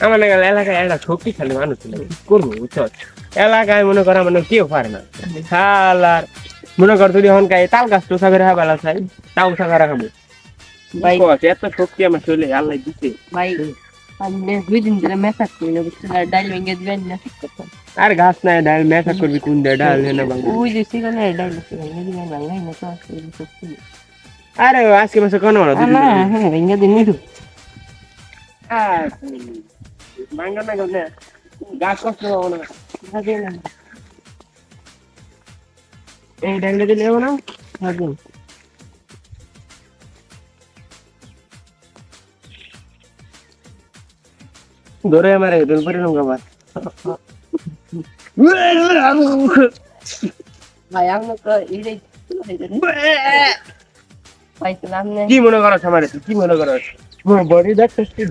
আমার এলাকায় একটা শক্তিশালী মানুষ ছিল, কি করবো বুঝছো? এলাকায় মনে করা মানে কেউ পারে না শালার। মনে কর তুই এখন গায়ে তাল গাছ টোসা করে বেলা চাই, তাও থাকা রাখাবো ভাই এত শক্তি আমার শরীরে আল্লাহ দিতে। ভাই আপনি 2 দিন ধরে মেসাজ করি না বুঝছেন, আর ডাইল ভেঙে দিবেন না ঠিক কথা। আর ঘাস নাই ডাল মেসা করবি কোন দিয়ে ডাল হেনা বাংলা। ওই যে সেখানে ডাইল ভেঙে দিবেন বাংলাই না তো আসলে সত্যি আরে আজকে মাসে কোনো না না হ্যাঁ ভেঙে দিন নিদু বাংলা না গেলে গাছ কষ্ট পাবো না। এই ডালটা দিলে যাবো না। ধরে আমার দোল পরে লঙ্কা আবার ভাই আপনি তো এই ভাই তো আপনি কি মনে করো আমার, কি মনে করো বডি দেখছিস?